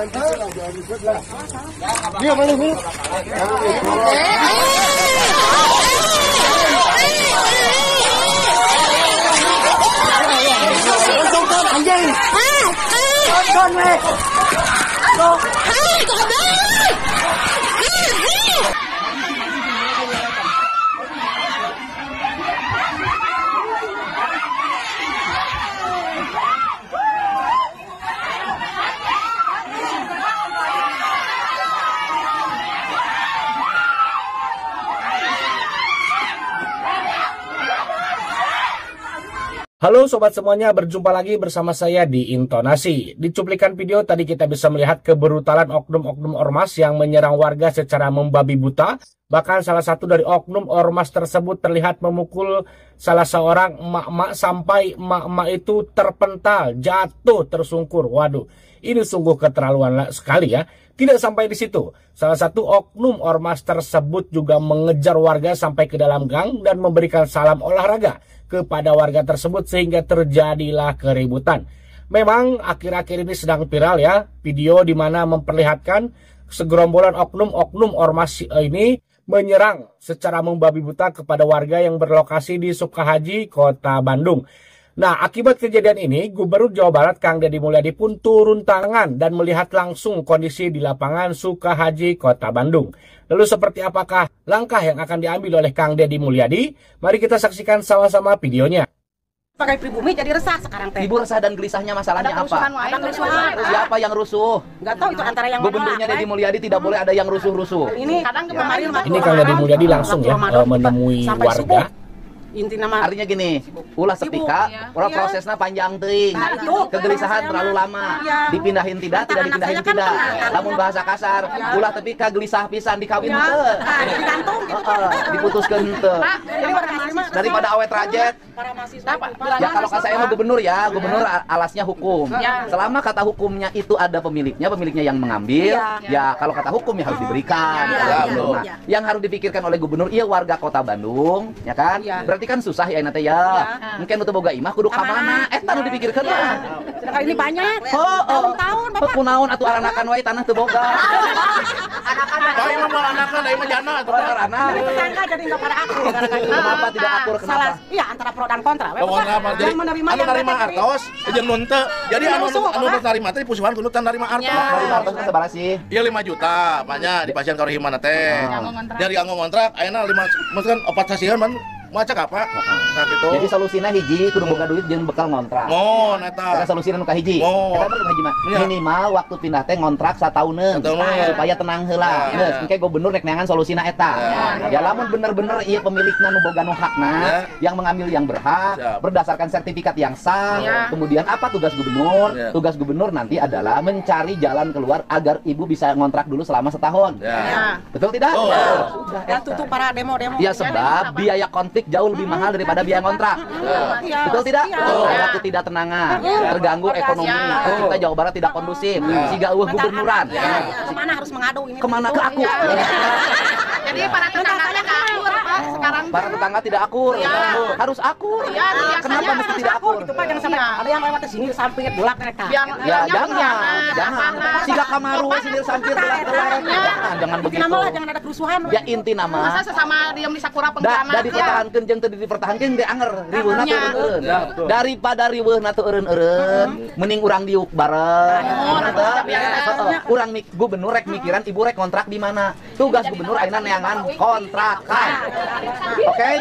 Dia mana sih? Anjing. Con mày. Halo sobat semuanya, berjumpa lagi bersama saya di Intonasi. Di cuplikan video tadi kita bisa melihat kebrutalan oknum-oknum ormas yang menyerang warga secara membabi buta. Bahkan salah satu dari oknum ormas tersebut terlihat memukul salah seorang emak-emak sampai emak-emak itu terpental, jatuh tersungkur. Waduh, ini sungguh keterlaluan sekali ya. Tidak sampai di situ, salah satu oknum ormas tersebut juga mengejar warga sampai ke dalam gang dan memberikan salam olahraga kepada warga tersebut sehingga terjadilah keributan. Memang akhir-akhir ini sedang viral ya video di mana memperlihatkan segerombolan oknum-oknum ormas ini menyerang secara membabi buta kepada warga yang berlokasi di Sukahaji, Kota Bandung. Nah, akibat kejadian ini, Gubernur Jawa Barat Kang Deddy Mulyadi pun turun tangan dan melihat langsung kondisi di lapangan Sukahaji, Kota Bandung. Lalu seperti apakah langkah yang akan diambil oleh Kang Deddy Mulyadi? Mari kita saksikan sama-sama videonya. Pakai pribumi jadi resah sekarang teh. Ibu resah dan gelisahnya masalahnya apa? Ada kerusuhan. Siapa yang rusuh? Enggak tahu itu antara yang Gubernurnya Deddy Mulyadi tidak boleh ada yang rusuh-rusuh. Ini kemarin Ini Kang Deddy Mulyadi langsung ya menemui warga. Inti nama Artinya gini, ulah setika, prosesnya panjang teuing. Kegelisahan terlalu lama. Dipindahin tidak dipindahin tidak. Namun bahasa kasar, ulah tepika gelisah pisan dikawin teu. digantung gitu. Diputuskeun teu. Daripada awet rajet. Ya kalau kata saya mah gubernur ya, gubernur alasnya hukum. Selama kata hukumnya itu ada pemiliknya yang mengambil, ya kalau kata hukum ya harus diberikan. Yang harus dipikirkan oleh gubernur, iya warga Kota Bandung, ya kan? Berarti kan susah ya nanti ya. Mungkin untuk boga imah kudu ka mana? Eta nu dipikirkeun lah. Sedangkan ini banyak. Tahun-tahun Bapak. Kunaon atuh aranakan wae tanah teu boga. Bae mah moal anakan da mah jana atuh. Tetangga jadi enggak pada akur. Kenapa tidak akur kenapa? Iya, antara pro dan kontra. Kontra apa? Jadi anu narima artos jeung nun teu. Jadi anu narima teh pusuhan kudu tan narima artos. Narima artos teh sabaraha sih? Iya 5 juta, banyak di pasien karohimana teh. Dari anggo ngontrak ayeuna 5 maksudkan 4 sasihan man macak apa? Nah gitu. Jadi solusinya hiji kudu boga duit jeung bekal ngontrak. Oh, eta. Eta solusina nu kahiji. Eta mah hiji mah. Minimal waktu pindah teh ngontrak satauneun supaya tenang heula. Geus engke gubernur rek neangan solusina eta. Ya lamun bener-bener ieu pemilikna nu boga nu hakna yang mengambil yang berhak berdasarkan sertifikat yang sah. Kemudian apa tugas gubernur? Tugas gubernur nanti adalah mencari jalan keluar agar ibu bisa ngontrak dulu selama setahun. Betul tidak? Sudah. Dan tutup para demo-demo. Ya sebab biaya konflik jauh lebih mahal daripada biaya kontrak. Betul tidak? Waktu tidak tenangan, terganggu ekonomi, kita Jawa Barat tidak kondusif, siga eueuh gubernuran. Kemana harus mengadu ini? Kemana ke aku? Jadi para tetangganya nggak akur Pak sekarang. Para tetangga tidak akur, harus akur. Kenapa mesti tidak akur? Itu Pak jangan sampai ada yang lewat ke sini samping bulak mereka. Ya jangan. Siga kamaru sini sampir bulak. Jangan begitu. Nama lah jangan ada kerusuhan. Ya inti nama. Masa sesama diam di sakura penggama. Da dipertahankeun jeung teu dipertahankeun teh anger riweuhna teh eureun. Daripada riweuhna teh eureun-eureun, mending urang diuk bareng. Urang gubernur rek mikiran ibu rek kontrak di mana. Tugas gubernur ayeuna neangan kontrakan. Oke?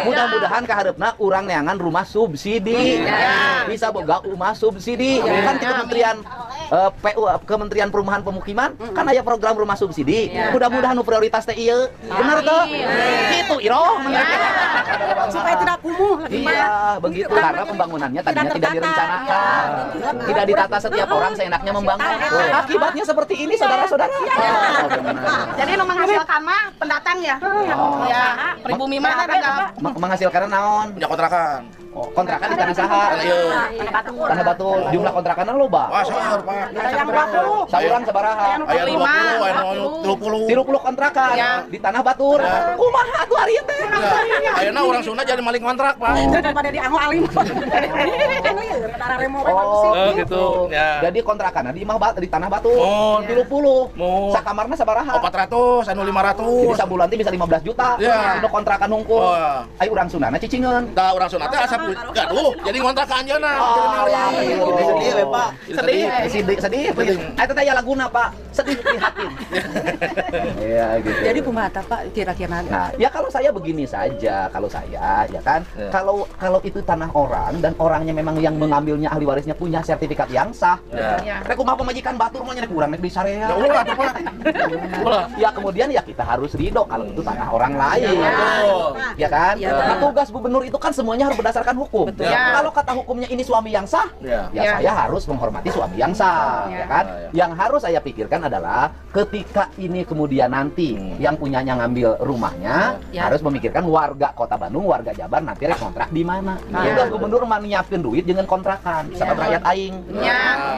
Mudah-mudahan kahareupna urang neangan rumah subsidi. Bisa boga rumah subsidi. Kan di Kementerian Kementerian Perumahan Pemukiman kan aya program rumah subsidi. Mudah-mudahan nu prioritas teh ieu. Bener teu? Kitu iroh supaya tidak kumuh. Iya, begitu karena pembangunannya tadinya tidak direncanakan. Tidak ditata setiap orang seenaknya membangun. Akibatnya seperti ini saudara-saudara. Jadi nu menghasilkan mah pendatang ya. Ya, pribumi mah ada menghasilkan naon? Punya kontrakan. Oh, kontrakan di tanah saha. Tanah batu. Jumlah kontrakanna loba. Wah, saeur, Pak. Yang batu. Saurang sabaraha? Aya 20, aya 30. 30 kontrakan di tanah batur. Kumaha atuh ari teh? Ayeuna urang Sunda jadi maling kontrak, Pak. Daripada di Anggo Alim. Karena remo Oh, gitu. Ya. Jadi kontrakanna di tanah batu. Oh, 30. Mau Sakamarna sabaraha? 400, anu Jadi 500. sabulan teh bisa 15 juta. Ya. Dino kontrakan hungkul. Oh. Ayo urang Sundana cicingeun. Da urang Sunda teh asap gaduh, jadi ngontrak ka anjeunna. Sedih we, Pak. Sedih. Eta teh aya laguna, Pak. Sedih prihatin. Iya gitu. Jadi kumaha Pak kira-kira? Nah, ya kalau saya begini saja, kalau saya ya kan, kalau itu tanah orang dan orangnya memang yang mengambilnya ahli warisnya punya sertifikat yang sah. Ya. Rek kumaha pemajikan batur mah nya urang nek di sarea. Ya ulah, Pak. Ulah. Ya kemudian ya kita harus ridho kalau itu tanah orang lain. Ya kan? Nah, tugas gubernur itu kan semuanya harus berdasarkan hukum. Kalau kata hukumnya ini suami yang sah, ya saya harus menghormati suami yang sah, ya kan? Yang harus saya pikirkan adalah ketika ini kemudian nanti yang punyanya ngambil rumahnya harus memikirkan warga Kota Bandung, warga Jabar nanti rek kontrak di mana. Tugas gubernur mah nyiapkeun duit dengan kontrakan sama rakyat aing.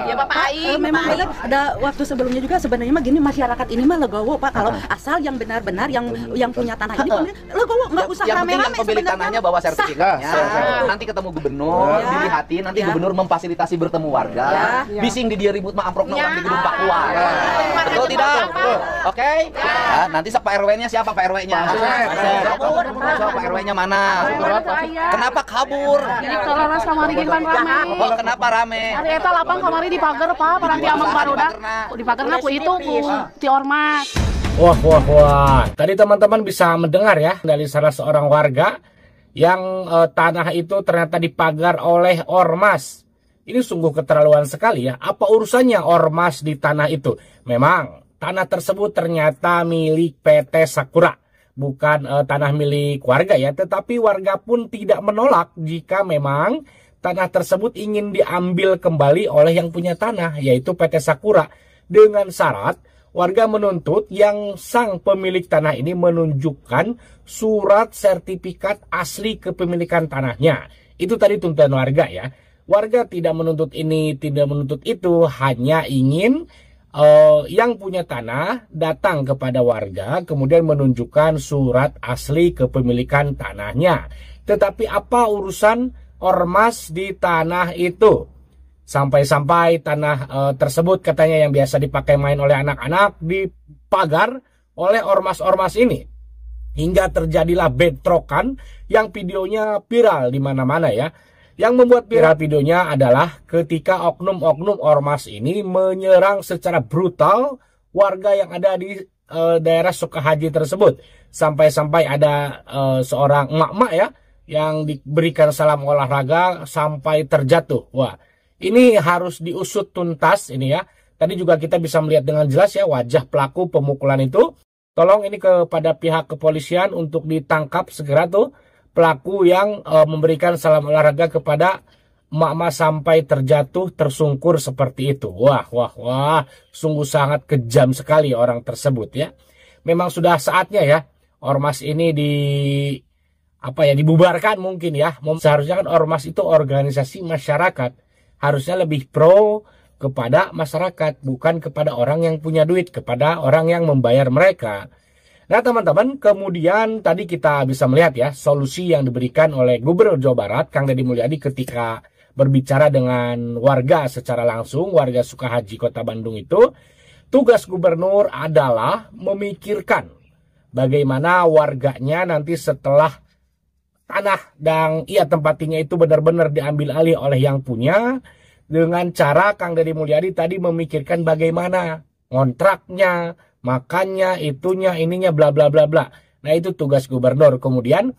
Ya Bapak Aing. Memang ada waktu sebelumnya juga sebenarnya mah gini, masyarakat ini mah legowo Pak, kalau asal yang benar-benar yang punya tanah ini legowo, nggak usah Yang penting yang rame-rame pemilik tanahnya bawa sertifikatnya. Nanti ketemu gubernur, dilihatin, nanti gubernur memfasilitasi bertemu warga. Bising di dia ribut mah amprokna orang di gedung Pak Kuar. Betul tidak? Oke? Ya, nanti Pak RW-nya siapa Pak RW-nya? Pak RW-nya mana? Kenapa kabur? Jadi toloras kamari ge pan rame. Oh, kenapa rame? Ari eta lapang kamari di pagar Pak, paranti amang barudak. Di pagarna ku itu ku ti ormas. Wah. Tadi teman-teman bisa mendengar ya dari salah seorang warga yang tanah itu ternyata dipagar oleh ormas. Ini sungguh keterlaluan sekali ya. Apa urusannya ormas di tanah itu? Memang tanah tersebut ternyata milik PT Sakura. Bukan tanah milik warga ya. Tetapi warga pun tidak menolak jika memang tanah tersebut ingin diambil kembali oleh yang punya tanah, yaitu PT Sakura. Dengan syarat warga menuntut yang sang pemilik tanah ini menunjukkan surat sertifikat asli kepemilikan tanahnya. Itu tadi tuntutan warga ya. Warga tidak menuntut ini, tidak menuntut itu, hanya ingin yang punya tanah datang kepada warga kemudian menunjukkan surat asli kepemilikan tanahnya. Tetapi apa urusan ormas di tanah itu? Sampai-sampai tanah tersebut katanya yang biasa dipakai main oleh anak-anak dipagar oleh ormas-ormas ini. Hingga terjadilah bentrokan yang videonya viral di mana-mana ya. Yang membuat viral videonya adalah ketika oknum-oknum ormas ini menyerang secara brutal warga yang ada di daerah Sukahaji tersebut. Sampai-sampai ada seorang emak-emak ya yang diberikan salam olahraga sampai terjatuh. Wah, ini harus diusut tuntas ini ya. Tadi juga kita bisa melihat dengan jelas ya wajah pelaku pemukulan itu. Tolong ini kepada pihak kepolisian untuk ditangkap segera tuh pelaku yang memberikan salam olahraga kepada emak-emak sampai terjatuh tersungkur seperti itu. Wah, sungguh sangat kejam sekali orang tersebut ya. Memang sudah saatnya ya ormas ini dibubarkan mungkin ya. Seharusnya kan ormas itu organisasi masyarakat. Harusnya lebih pro kepada masyarakat, bukan kepada orang yang punya duit, kepada orang yang membayar mereka. Nah teman-teman, kemudian tadi kita bisa melihat ya solusi yang diberikan oleh Gubernur Jawa Barat, Kang Deddy Mulyadi ketika berbicara dengan warga secara langsung, warga Sukahaji Kota Bandung itu. Tugas gubernur adalah memikirkan bagaimana warganya nanti setelah tanah dan tempat tinggal itu benar-benar diambil alih oleh yang punya, dengan cara Kang Deddy Mulyadi tadi memikirkan bagaimana kontraknya, makannya, itunya, ininya, bla bla bla bla. Nah itu tugas gubernur. Kemudian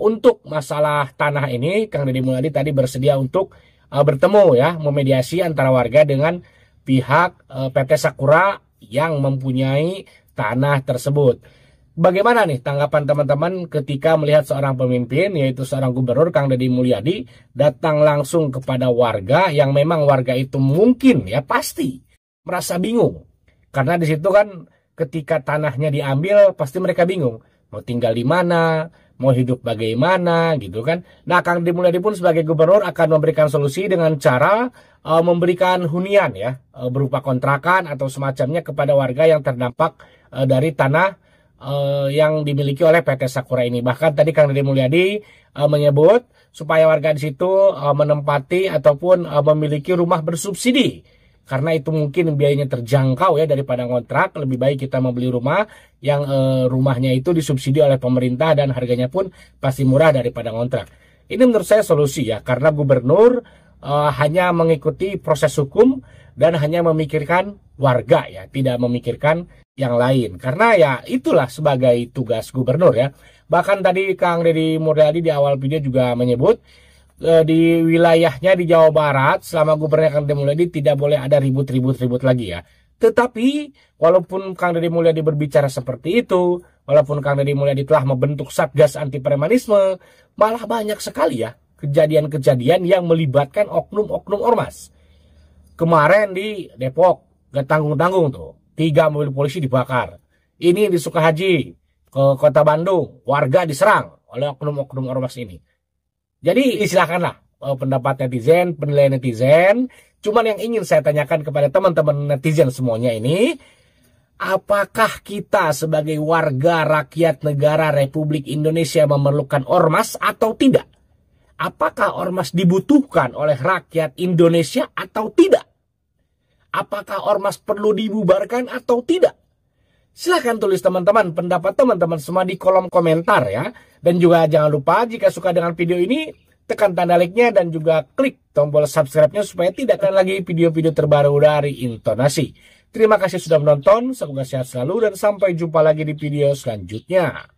untuk masalah tanah ini Kang Deddy Mulyadi tadi bersedia untuk bertemu ya, memediasi antara warga dengan pihak PT Sakura yang mempunyai tanah tersebut. Bagaimana nih tanggapan teman-teman ketika melihat seorang pemimpin, yaitu seorang gubernur Kang Deddy Mulyadi, datang langsung kepada warga yang memang warga itu mungkin ya pasti merasa bingung. Karena di situ kan ketika tanahnya diambil pasti mereka bingung. mau tinggal di mana, mau hidup bagaimana gitu kan. Nah, Kang Deddy Mulyadi pun sebagai gubernur akan memberikan solusi dengan cara memberikan hunian ya, berupa kontrakan atau semacamnya kepada warga yang terdampak dari tanah yang dimiliki oleh PT Sakura ini. Bahkan tadi Kang Deddy Mulyadi menyebut supaya warga di situ menempati ataupun memiliki rumah bersubsidi. Karena itu mungkin biayanya terjangkau ya daripada ngontrak, lebih baik kita membeli rumah yang rumahnya itu disubsidi oleh pemerintah dan harganya pun pasti murah daripada ngontrak. Ini menurut saya solusi ya, karena gubernur hanya mengikuti proses hukum dan hanya memikirkan warga ya, tidak memikirkan yang lain. Karena ya itulah sebagai tugas gubernur ya. Bahkan tadi Kang Deddy Mulyadi di awal video juga menyebut di wilayahnya di Jawa Barat selama gubernur Kang Deddy Mulyadi tidak boleh ada ribut-ribut lagi ya. Tetapi walaupun Kang Deddy Mulyadi berbicara seperti itu, walaupun Kang Deddy Mulyadi telah membentuk Satgas Anti Premanisme, malah banyak sekali ya kejadian-kejadian yang melibatkan oknum-oknum ormas. Kemarin di Depok gak tanggung-tanggung tuh, 3 mobil polisi dibakar. Ini di Sukahaji ke Kota Bandung, warga diserang oleh oknum-oknum ormas ini. Jadi silakanlah pendapat netizen, penilaian netizen. Cuman yang ingin saya tanyakan kepada teman-teman netizen semuanya ini, apakah kita sebagai warga rakyat negara Republik Indonesia memerlukan ormas atau tidak? Apakah ormas dibutuhkan oleh rakyat Indonesia atau tidak? Apakah ormas perlu dibubarkan atau tidak? Silahkan tulis teman-teman pendapat teman-teman semua di kolom komentar ya. Dan juga jangan lupa jika suka dengan video ini, tekan tanda like-nya dan juga klik tombol subscribe-nya supaya tidak akan lagi video-video terbaru dari Intonasi. Terima kasih sudah menonton, semoga sehat selalu dan sampai jumpa lagi di video selanjutnya.